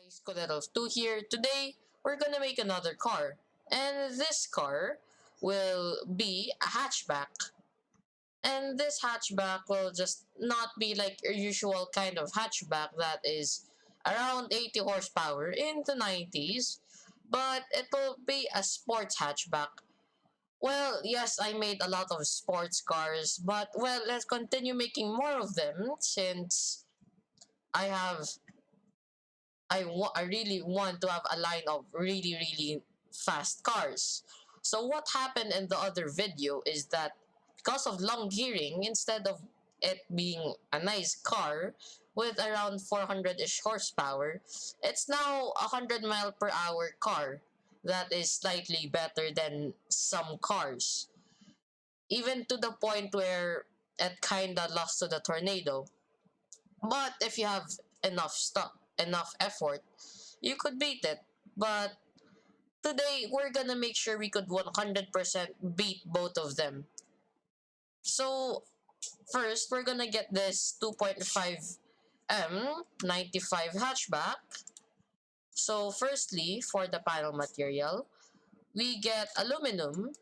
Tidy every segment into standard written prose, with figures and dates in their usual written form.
guys, Coletto2 here. Today, we're gonna make another car. And this car will be a hatchback. And this hatchback will just not be like a usual kind of hatchback that is around 80 horsepower in the 90s, but it will be a sports hatchback. Well, yes, I made a lot of sports cars, but well, let's continue making more of them since I have I really want to have a line of really fast cars. So what happened in the other video is that because of long gearing, instead of it being a nice car with around 400-ish horsepower, it's now a 100 mile per hour car that is slightly better than some cars. Even to the point where it kinda lost to the tornado. But if you have enough effort, you could beat it. But today, we're gonna make sure we could 100% beat both of them. So, first, we're gonna get this 2.5M 95 hatchback. So, firstly, for the panel material, we get aluminum,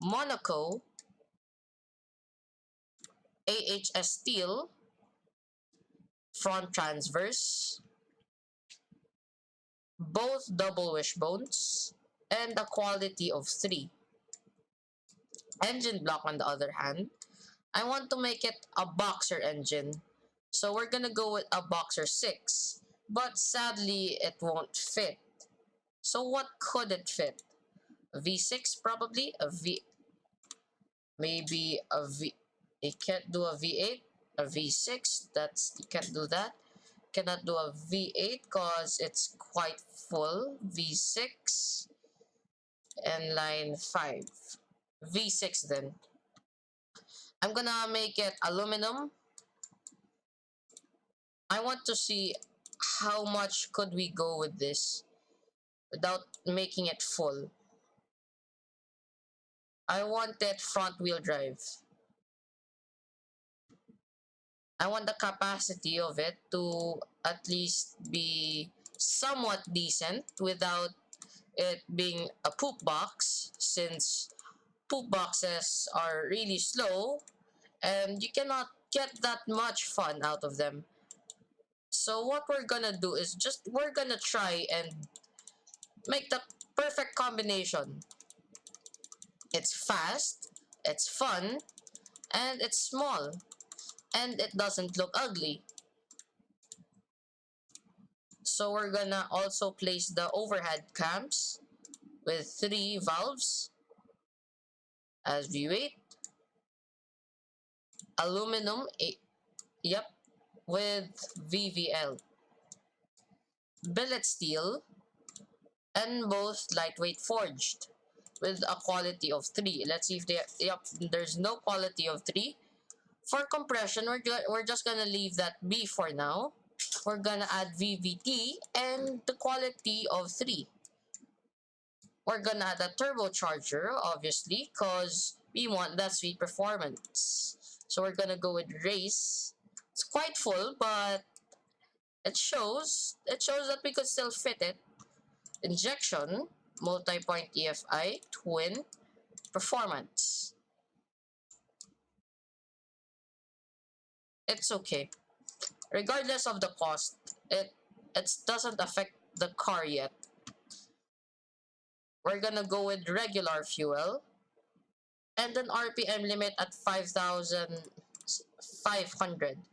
Monaco, AHS steel, front transverse, both double wishbones, and a quality of 3. Engine block, on the other hand, I want to make it a boxer engine. So we're gonna go with a boxer 6. But sadly, it won't fit. So what could it fit? A V6 probably? Maybe a V... It can't do a V8? A V6? You can't do that. Cannot do a V8 cause it's quite full. V6 and line 5. V6 then. I'm gonna make it aluminum. I want to see how much could we go with this without making it full. I want it front wheel drive. I want the capacity of it to at least be somewhat decent without it being a poop box, since poop boxes are really slow and you cannot get that much fun out of them. So what we're gonna do is we're gonna try and make the perfect combination. It's fast, it's fun, and it's small, and it doesn't look ugly. So we're gonna also place the overhead cams with 3 valves as we wait. Aluminum, yep, with VVL. Billet steel, and both lightweight forged with a quality of 3. Let's see if there's no quality of 3. For compression, we're just gonna leave that B for now. We're gonna add VVT and the quality of 3. We're gonna add a turbocharger, obviously, because we want that sweet performance. So we're gonna go with race. It's quite full, but it shows that we could still fit it. Injection, multi-point EFI, twin, performance. It's okay. Regardless of the cost, it doesn't affect the car yet. We're gonna go with regular fuel and an RPM limit at 5,500.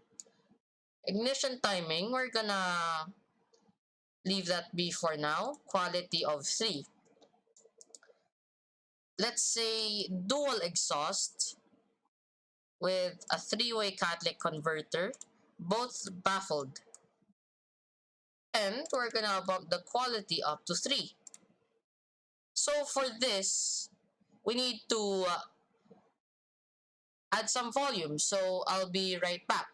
Ignition timing, we're gonna leave that be for now. Quality of 3. Let's say dual exhaust with a 3-way catalytic converter, both baffled. And we're gonna bump the quality up to 3. So for this, we need to add some volume. So I'll be right back.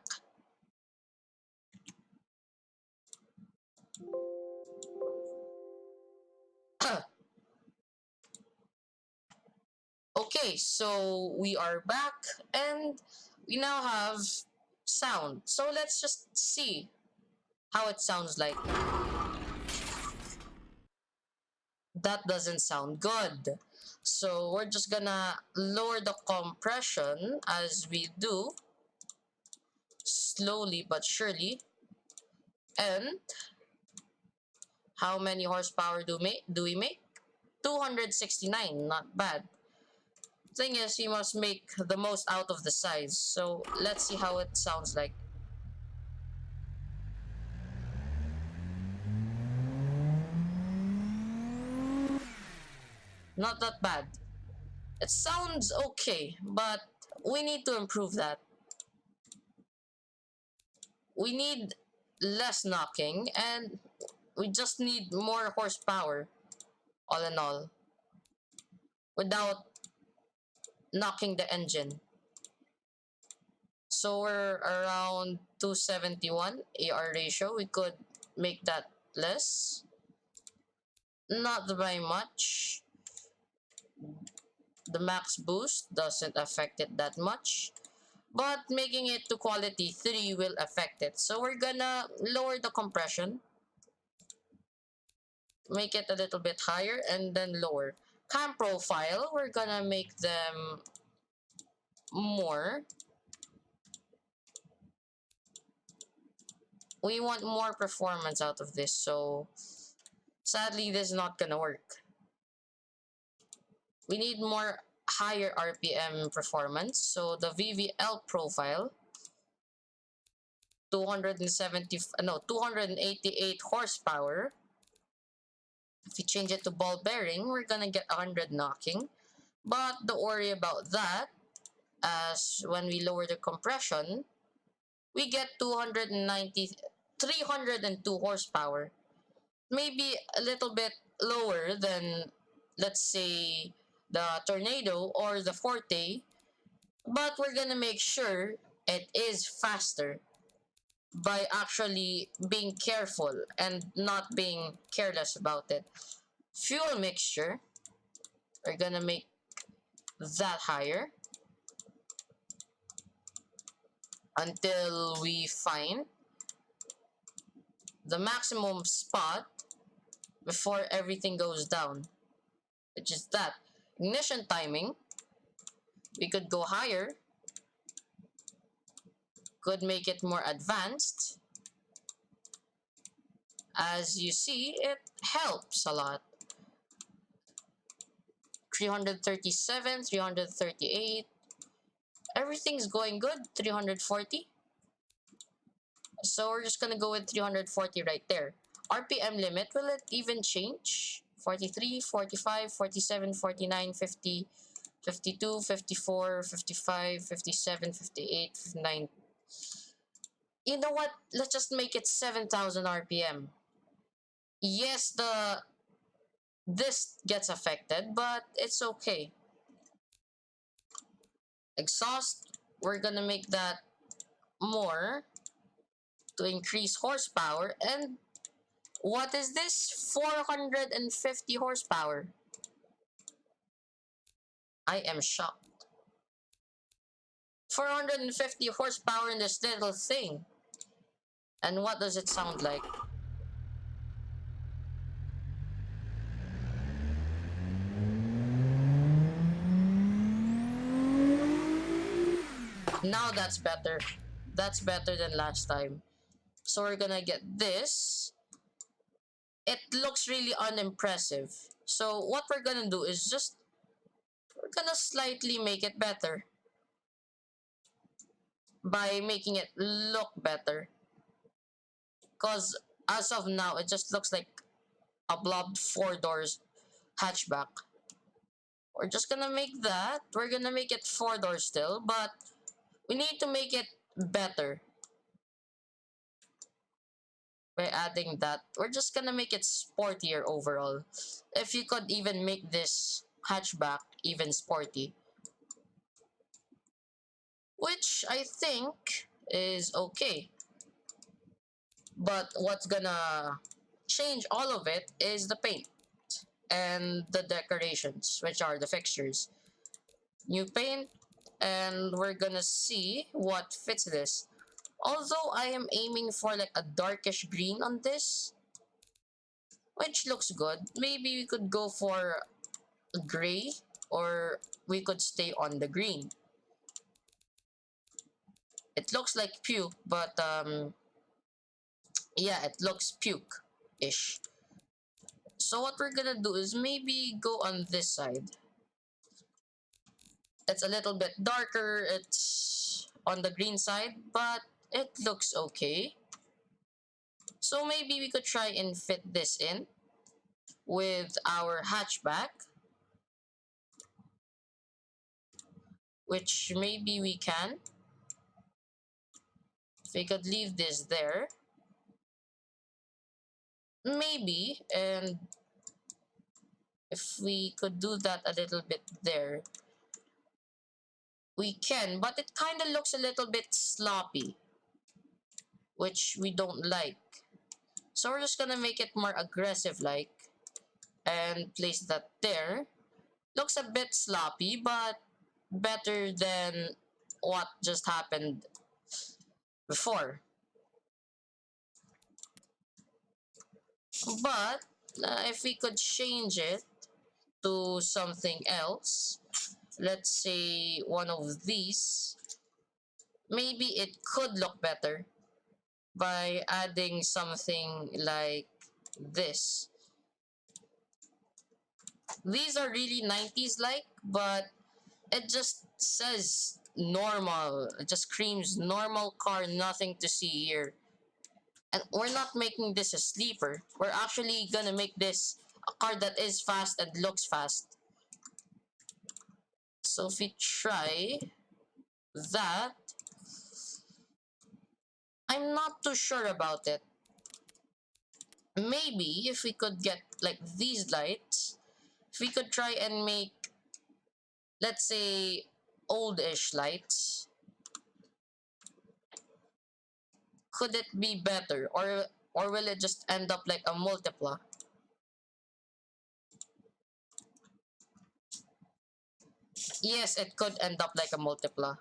Okay, so we are back and we now have sound. So let's just see how it sounds like. That doesn't sound good. So we're just gonna lower the compression as we do, slowly but surely. And how many horsepower do we make? 269, not bad. Thing is, you must make the most out of the size. So let's see how it sounds like. Not that bad. It sounds okay, but we need to improve that. We need less knocking, and we just need more horsepower, all in all, without knocking the engine. So we're around 271 AR ratio. We could make that less. Not by much. The max boost doesn't affect it that much. But making it to quality 3 will affect it. So we're gonna lower the compression. Make it a little bit higher and then lower. Cam profile, we're gonna make them more. We want more performance out of this, so sadly this is not gonna work. We need more higher RPM performance, so the VVL profile, 288 horsepower. If you change it to ball bearing, we're gonna get 100 knocking. But don't worry about that, as when we lower the compression, we get 302 horsepower. Maybe a little bit lower than, let's say, the Tornado or the Forte, but we're gonna make sure it is faster by actually being careful and not being careless about it. Fuel mixture, we're gonna make that higher until we find the maximum spot before everything goes down, which is that. Ignition timing, we could go higher, could make it more advanced. As you see, it helps a lot. 337, 338, everything's going good. 340, so we're just gonna go with 340 right there. RPM limit, will it even change? 43, 45, 47, 49, 50, 52, 54, 55, 57, 58, 59. You know what? Let's just make it 7,000 RPM. Yes, this gets affected, but it's okay. Exhaust, we're gonna make that more to increase horsepower. And what is this? 450 horsepower. I am shocked. 450 horsepower in this little thing. And what does it sound like? Now that's better. That's better than last time. So we're gonna get this. It looks really unimpressive. So what we're gonna do is we're gonna slightly make it better by making it look better. Because as of now, it just looks like a blob 4 doors hatchback. We're just gonna make that. We're gonna make it 4 doors still, but we need to make it better. By adding that, we're just gonna make it sportier overall. If you could even make this hatchback even sporty, which I think is okay. But what's gonna change all of it is the paint and the decorations, which are the fixtures. New paint, and we're gonna see what fits this. Although I am aiming for like a darkish green on this, which looks good. Maybe we could go for a gray, or we could stay on the green. It looks like puke, but yeah, it looks puke-ish. So what we're gonna do is maybe go on this side. It's a little bit darker, it's on the green side, but it looks okay. So maybe we could try and fit this in with our hatchback, which maybe we can. If we could leave this there, maybe, and if we could do that a little bit there, we can, but it kind of looks a little bit sloppy, which we don't like. So we're just gonna make it more aggressive like, and place that there. Looks a bit sloppy, but better than what just happened before. But if we could change it to something else, let's say one of these, maybe it could look better by adding something like this. These are really 90s like, but it just says normal. It just screams normal car, nothing to see here. And we're not making this a sleeper. We're actually gonna make this a car that is fast and looks fast. So if we try that, I'm not too sure about it. Maybe if we could get like these lights, if we could try and make, let's say, oldish lights, could it be better, or will it just end up like a multipla? Yes, it could end up like a multipla.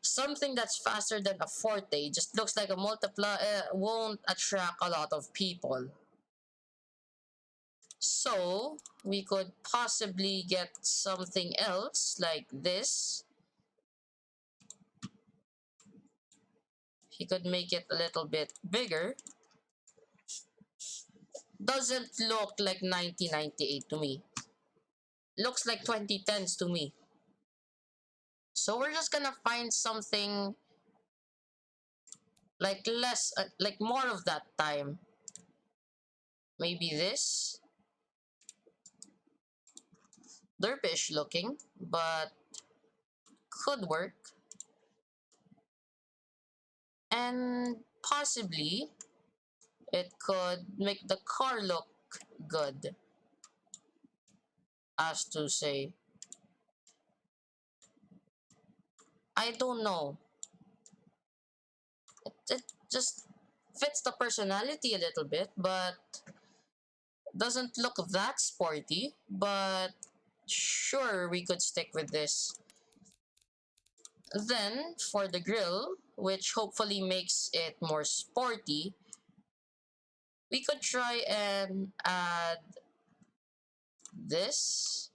Something that's faster than a Forte just looks like a multipla, won't attract a lot of people. So we could possibly get something else like this. He could make it a little bit bigger. Doesn't look like 1998 to me. Looks like 2010s to me. So we're just gonna find something like less, like more of that time. Maybe this. Derpish looking, but could work. And possibly it could make the car look good, as to say. I don't know. It just fits the personality a little bit, but doesn't look that sporty. But sure, we could stick with this. Then for the grill, which hopefully makes it more sporty, we could try and add this.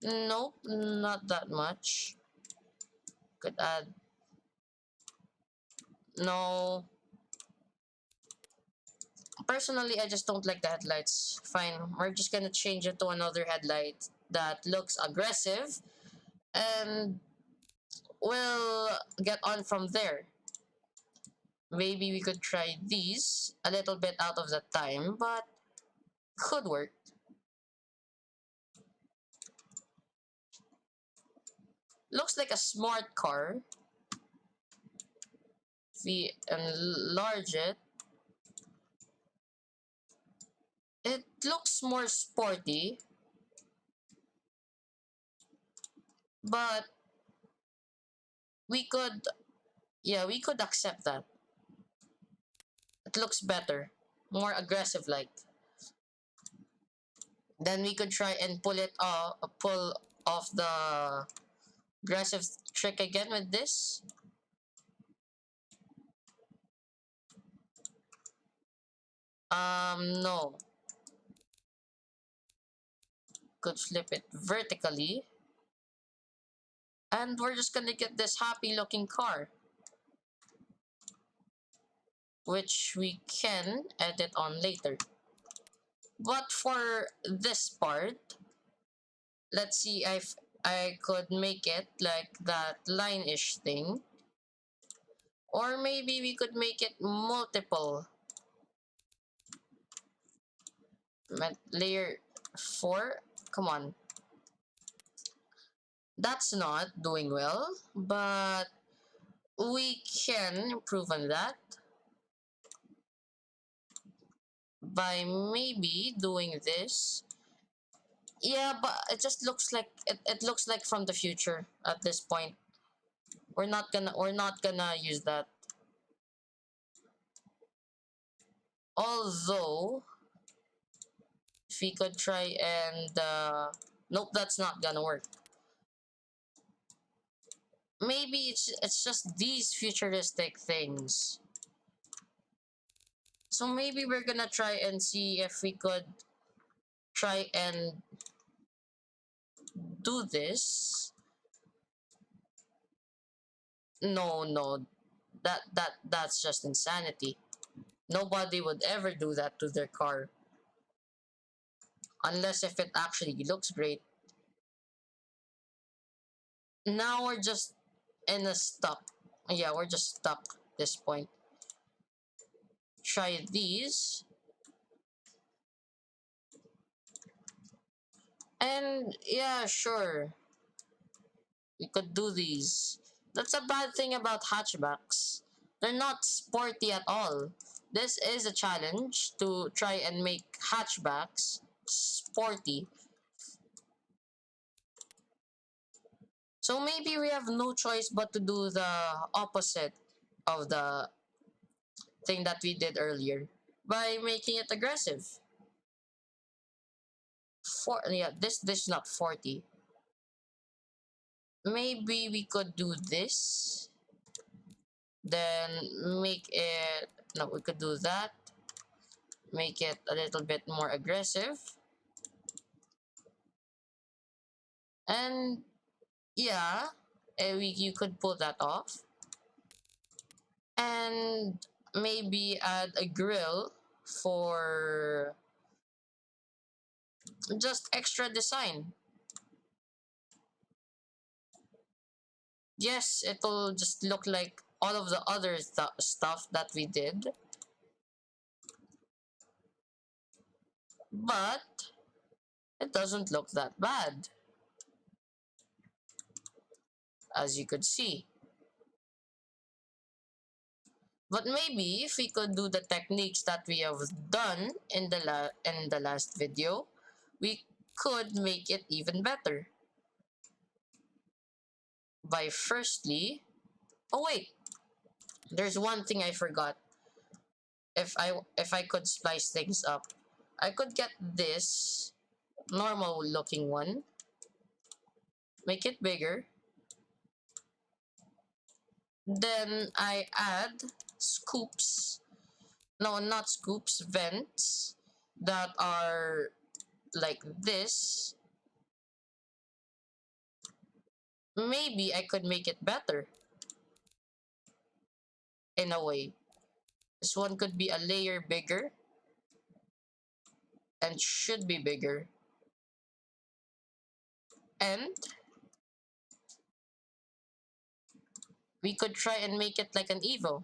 Nope, not that much. Could add, no. Personally, I just don't like the headlights. Fine, we're just gonna change it to another headlight that looks aggressive, and we'll get on from there. Maybe we could try these a little bit out of the time, but could work. Looks like a smart car. If we enlarge it, it looks more sporty, but we could, yeah, we could accept that. It looks better, more aggressive like. Then we could try and pull off the aggressive trick again with this. No. Could flip it vertically. And we're just gonna get this happy looking car, which we can edit on later. But for this part, let's see if I could make it like that line-ish thing. Or maybe we could make it multiple. Layer 4. Come on. That's not doing well, but we can improve on that by maybe doing this. Yeah, but it just looks like it looks like from the future at this point. We're not gonna use that. Although if we could try and nope, that's not gonna work. Maybe it's just these futuristic things. So maybe we're gonna try and see if we could try and do this. No, no, that's just insanity. Nobody would ever do that to their car unless if it actually looks great. Now we're just in a stuck. Yeah, we're just stuck at this point. Try these. And yeah, sure. We could do these. That's a bad thing about hatchbacks. They're not sporty at all. This is a challenge to try and make hatchbacks sporty. So maybe we have no choice but to do the opposite of the thing that we did earlier by making it aggressive. Yeah, this is not 40. Maybe we could do this. Then make it, no, we could do that. Make it a little bit more aggressive. And yeah, you could pull that off. And maybe add a grill for just extra design. Yes, it'll just look like all of the other stuff that we did. But it doesn't look that bad, as you could see. But maybe if we could do the techniques that we have done in the last video, we could make it even better. By firstly, oh wait, there's one thing I forgot. If I could splice things up, I could get this normal looking one, make it bigger, then I add scoops, no, not scoops, vents that are like this. Maybe I could make it better in a way. This one could be a layer bigger and should be bigger. And we could try and make it like an Evo.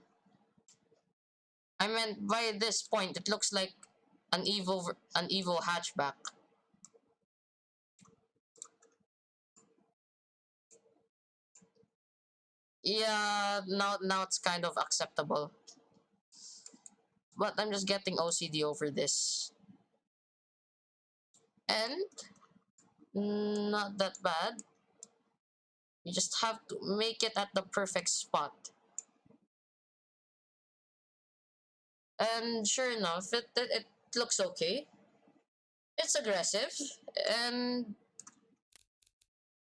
I meant by this point it looks like an Evo hatchback. Yeah, now it's kind of acceptable. But I'm just getting OCD over this. And not that bad. You just have to make it at the perfect spot. And sure enough, it looks okay. It's aggressive, and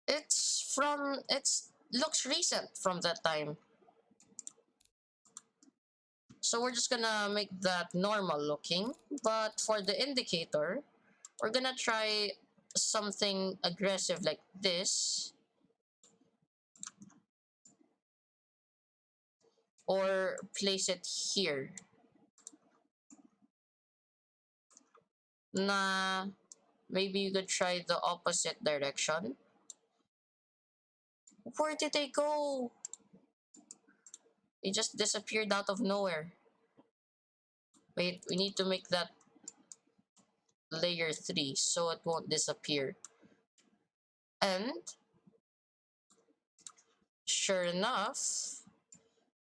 It's looks recent from that time. So we're just gonna make that normal looking. But for the indicator, we're gonna try something aggressive like this, or place it here. Nah, maybe you could try the opposite direction. Where did they go? They just disappeared out of nowhere. Wait, we need to make that layer 3 so it won't disappear. And sure enough,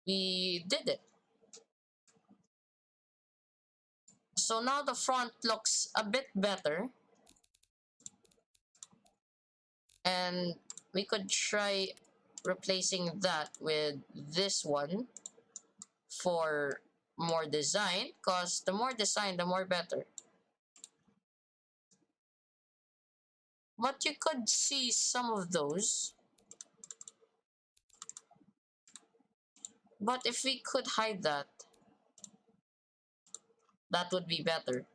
we did it. So now the front looks a bit better, and we could try replacing that with this one for more design, because the more design the more better. But you could see some of those. But if we could hide that, that would be better.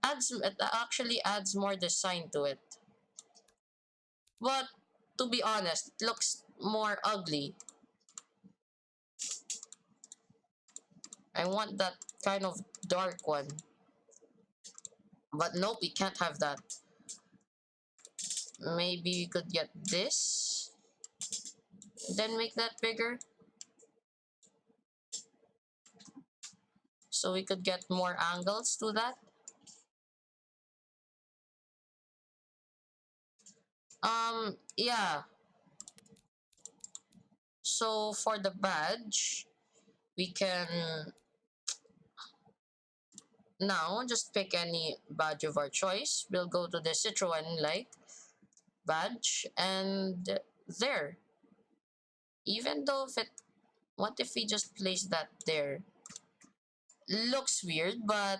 It actually adds more design to it. But to be honest, it looks more ugly. I want that kind of dark one. But nope, we can't have that. Maybe we could get this, then make that bigger, so we could get more angles to that. Yeah. So for the badge, we can now just pick any badge of our choice. We'll go to the Citroen like badge, and there. Even though if it, what if we just place that there? Looks weird, but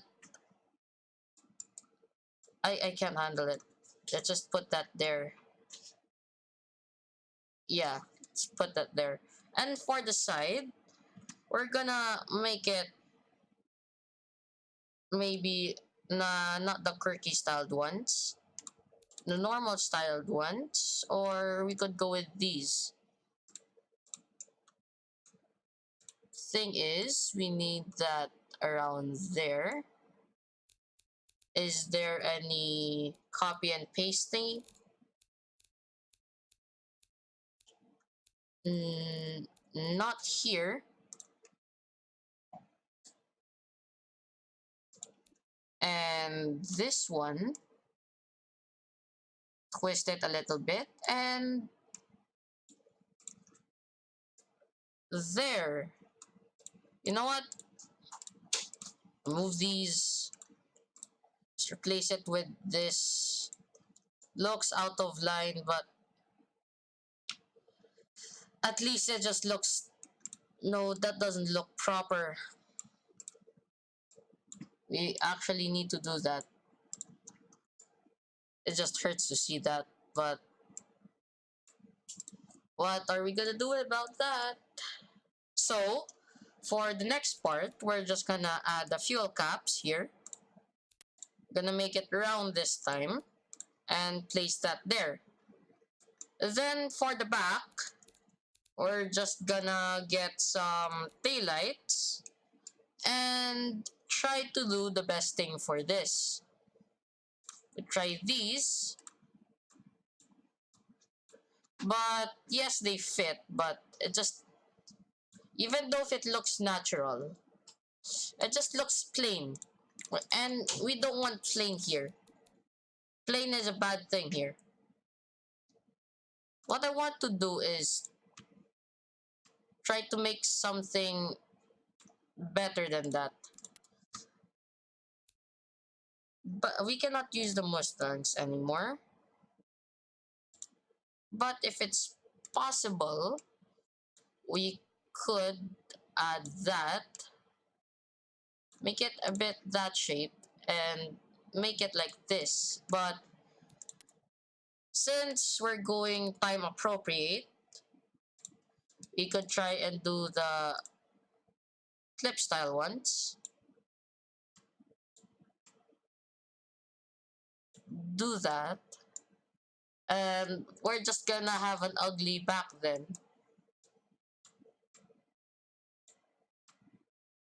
I can't handle it. Let's just put that there. Yeah, let's put that there. And for the side, we're gonna make it maybe not the quirky styled ones, the normal styled ones, or we could go with these. Thing is, we need that around there. Is there any copy and paste thing? Not here. And this one, twist it a little bit, and there. You know what? Remove these. Let's replace it with this. Looks out of line, but at least it just looks. No, that doesn't look proper. We actually need to do that. It just hurts to see that, but what are we gonna do about that? So, for the next part, we're just gonna add the fuel caps here. Gonna make it round this time and place that there. Then for the back, we're just gonna get some taillights and try to do the best thing for this. We try these, but yes, they fit, but it just, even though if it looks natural, it just looks plain, and we don't want plain here. Plain is a bad thing here. What I want to do is try to make something better than that. But we cannot use the Mustangs anymore. But if it's possible, we could add that, make it a bit that shape, and make it like this. But Since we're going time appropriate, we could try and do the clip style ones. Do that. And we're just gonna have an ugly back then.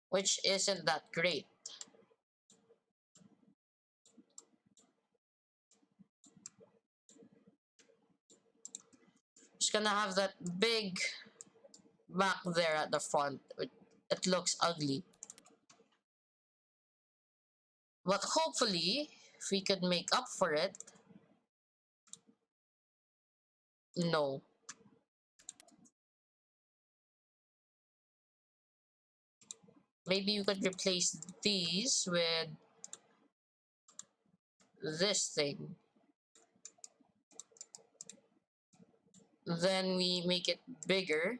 Which isn't that great. Just gonna have that big back there at the front. It looks ugly. But hopefully, if we could make up for it. No. Maybe you could replace these with this thing. Then we make it bigger.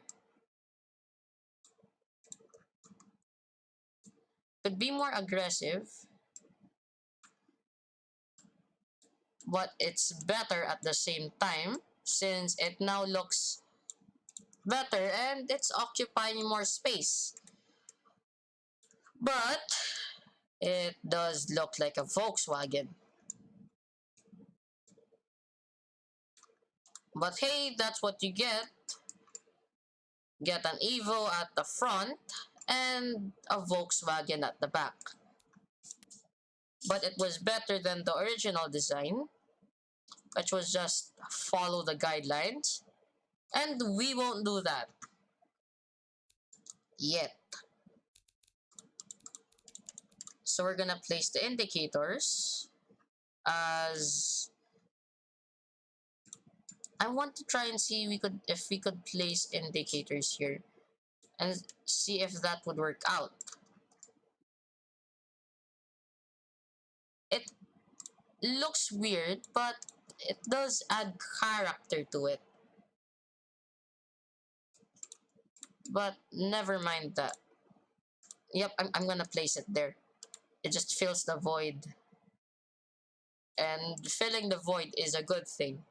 Could be more aggressive. But it's better at the same time since it now looks better and it's occupying more space. But it does look like a Volkswagen. But hey, that's what you get. Get an Evo at the front and a Volkswagen at the back. But it was better than the original design, which was just follow the guidelines. And we won't do that yet. So we're gonna place the indicators as I want to try and see if we could place indicators here and see if that would work out. It looks weird, but it does add character to it. But never mind that. Yep, I'm gonna place it there. It just fills the void. And filling the void is a good thing.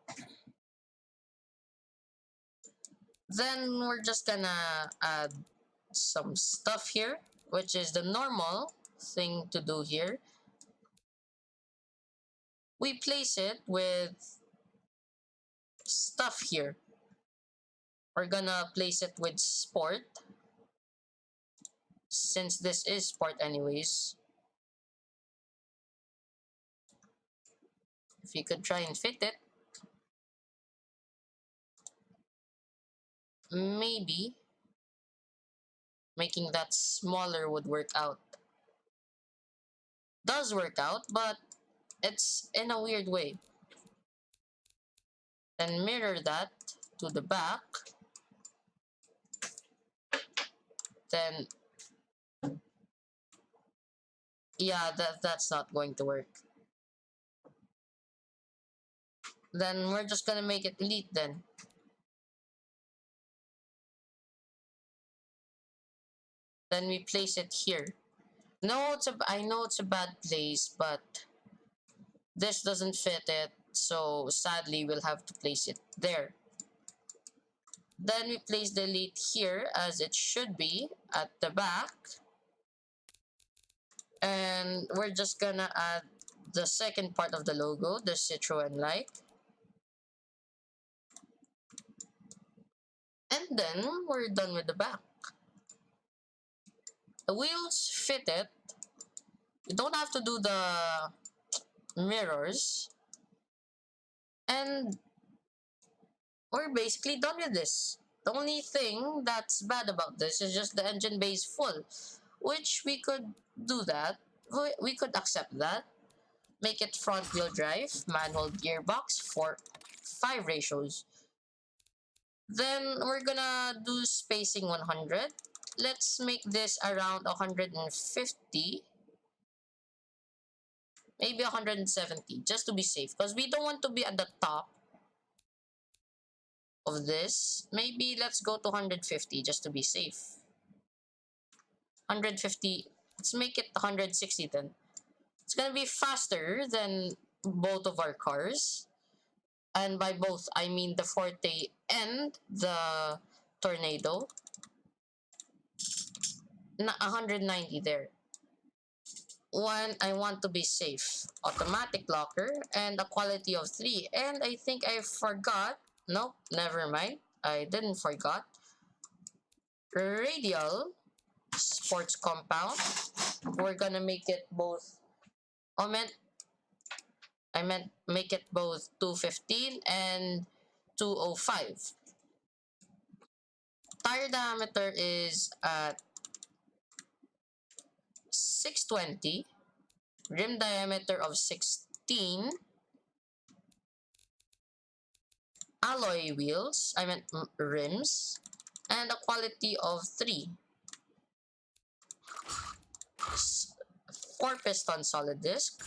Then we're just gonna add some stuff here, which is the normal thing to do here. We place it with stuff here. We're gonna place it with sport, since this is sport anyways. If you could try and fit it, maybe making that smaller would work out. Does work out, but it's in a weird way. Then mirror that to the back. Then yeah, that's not going to work. Then we're just gonna make it elite then. Then we place it here. No, I know it's a bad place, but this doesn't fit it, so sadly we'll have to place it there. Then we place the elite here as it should be at the back. And we're just gonna add the second part of the logo, the Citroen light. And then we're done with the back. The wheels fit it. You don't have to do the mirrors. And we're basically done with this. The only thing that's bad about this is just the engine bay is full, which we could do that. We could accept that. Make it front wheel drive, manual gearbox for 5 ratios. Then we're gonna do spacing 100. Let's make this around 150. Maybe 170, just to be safe. Because we don't want to be at the top of this. Maybe let's go to 150, just to be safe. 150, let's make it 160 then. It's gonna be faster than both of our cars. And by both, I mean the Forte and the Tornado. 190 there. One, I want to be safe. Automatic locker and a quality of 3. And I think I forgot. Nope, never mind. I didn't forgot. Radial sports compound. We're gonna make it both. Oh, I meant make it both 215 and 205. Tire diameter is at 620. Rim diameter of 16. Alloy wheels, I meant rims, and a quality of 3. 4 piston solid disc.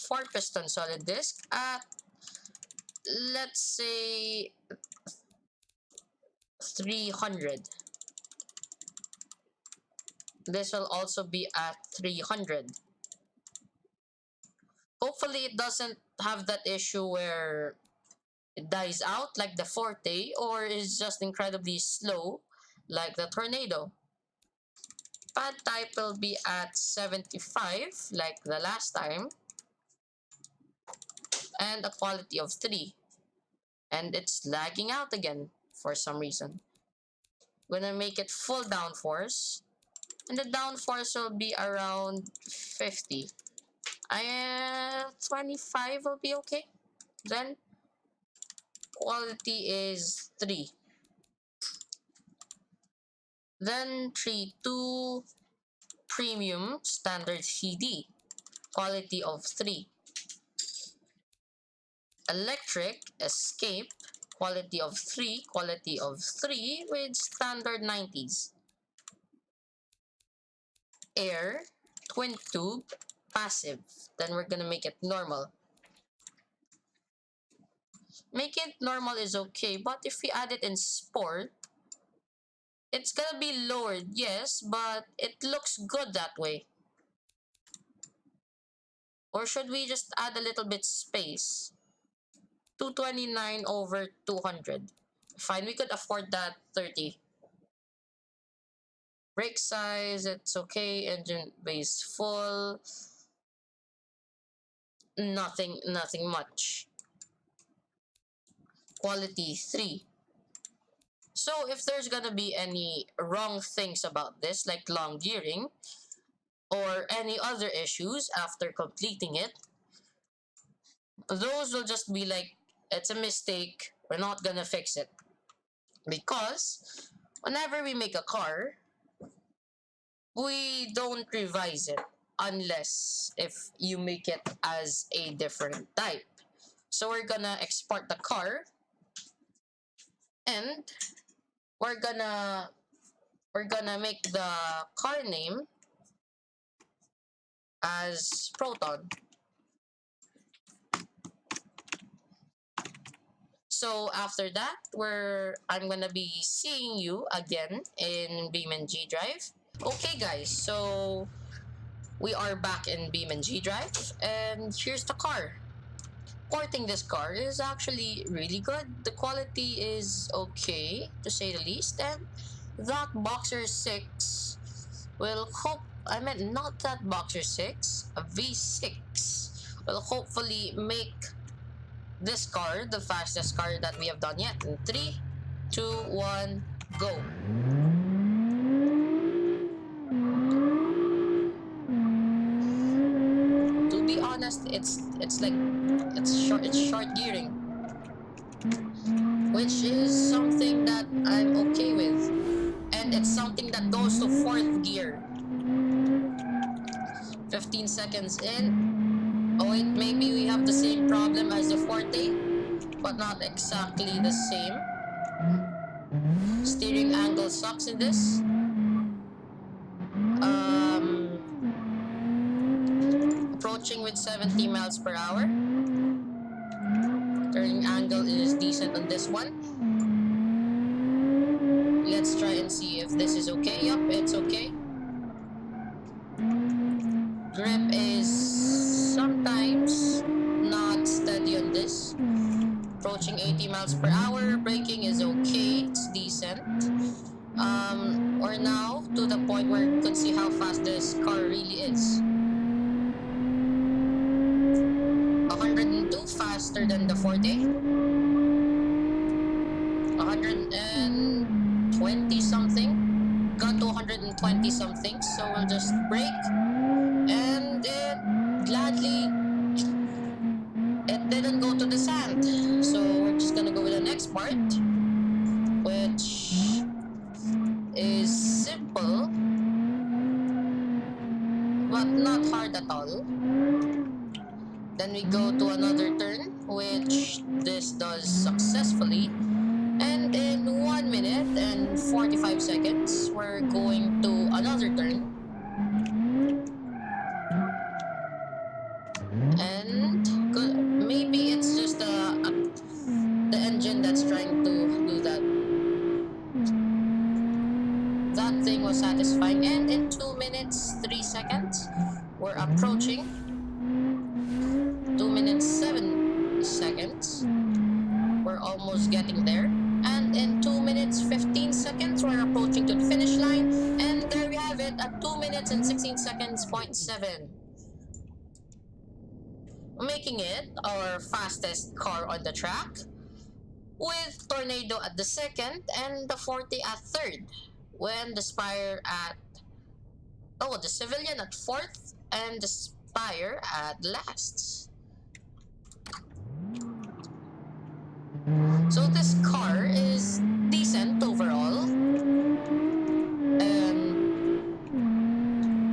4 piston solid disc at, let's say, 300. This will also be at 300. Hopefully it doesn't have that issue where it dies out like the Forte or is just incredibly slow like the Tornado. Pad type will be at 75 like the last time, and a quality of 3. And it's lagging out again for some reason. Gonna make it full downforce, and the downforce will be around 50. 25 will be okay. Then quality is 3. Then 3.2 premium standard CD, quality of 3. Electric escape, quality of 3, quality of 3 with standard 90s. Air, twin tube, passive. Then we're gonna make it normal. Make it normal is okay, but if we add it in sport, it's gonna be lowered, yes, but it looks good that way. Or should we just add a little bit space? 229 over 200. Fine, we could afford that 30. Brake size, it's okay. Engine base full. Nothing much. Quality 3. So if there's gonna be any wrong things about this, like long gearing, or any other issues after completing it, those will just be like, it's a mistake, we're not gonna fix it. Because whenever we make a car, we don't revise it unless if you make it as a different type. So we're gonna export the car, and we're gonna make the car name as Proton. So after that, I'm gonna be seeing you again in Beamng Drive. Okay guys, so we are back in Beamng Drive, and here's the car. Porting this car is actually really good. The quality is okay, to say the least, and that Boxer 6 will not that Boxer 6, a V6 will hopefully make this car the fastest car that we have done yet. In 3, 2, 1, go. To be honest, it's short gearing, which is something that I'm okay with, and it's something that goes to 4th gear. 15 seconds in. Oh wait, maybe we have the same problem as the Forte, but not exactly the same. Steering angle sucks in this. Approaching with 70 miles per hour. Turning angle is decent on this one. Let's try and see if this is okay. Yup, it's okay. Grip is sometimes not steady on this. Approaching miles per hour. Braking is okay, it's decent. We're now to the point where you can see how fast this car really is. 102, faster than the Forte. 120 something. Got to 120 something, so we'll just brake. And it didn't go to the sand. So we're just gonna go with the next part, which is simple, but not hard at all. Then we go to another turn, which this does successfully. And in 1 minute and 45 seconds, we're going to another turn. And maybe it's just the engine that's trying to do that. That thing was satisfying. And in 2 minutes 3 seconds, we're approaching 2 minutes 7 seconds. We're almost getting there. And in 2 minutes 15 seconds, we're approaching to the finish line. And there we have it at 2 minutes and 16 seconds, 0.7. Making it our fastest car on the track, with Tornado at the second and the Forte at third, when the Civilian at fourth and the Spire at last. So this car is decent overall, and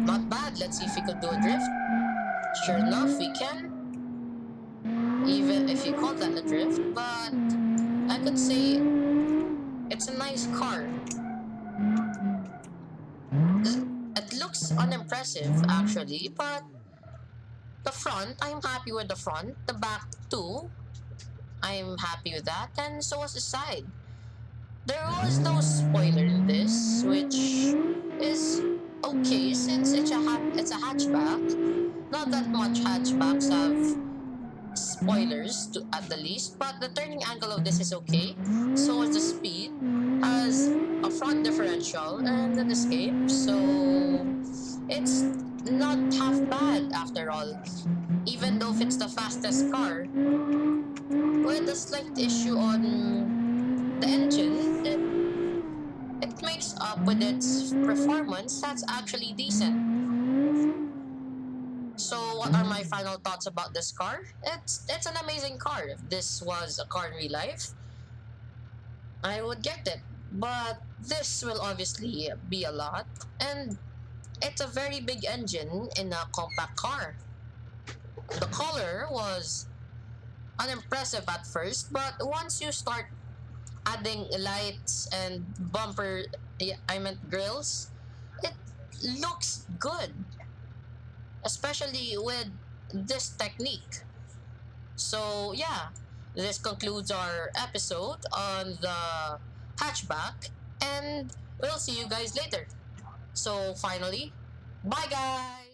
not bad. Let's see if we could do a drift. Sure enough, we can, even if you call that a drift, but I could say it's a nice car. It looks unimpressive actually, but the front, I'm happy with the front. The back too, I'm happy with that, and so was the side. There was no spoiler in this, which is okay since it's a hatchback. Not that much hatchbacks have spoilers at the least, but the turning angle of this is okay. So is the speed, has a front differential and an escape, so it's not half bad after all. Even though it's the fastest car, with a slight issue on the engine, it makes up with its performance that's actually decent. So what are my final thoughts about this car? It's an amazing car. If this was a car in real life, I would get it. But this will obviously be a lot, and it's a very big engine in a compact car. The color was unimpressive at first, but once you start adding lights and grills, it looks good, especially with this technique. So yeah, this concludes our episode on the hatchback, and we'll see you guys later. So finally, bye guys!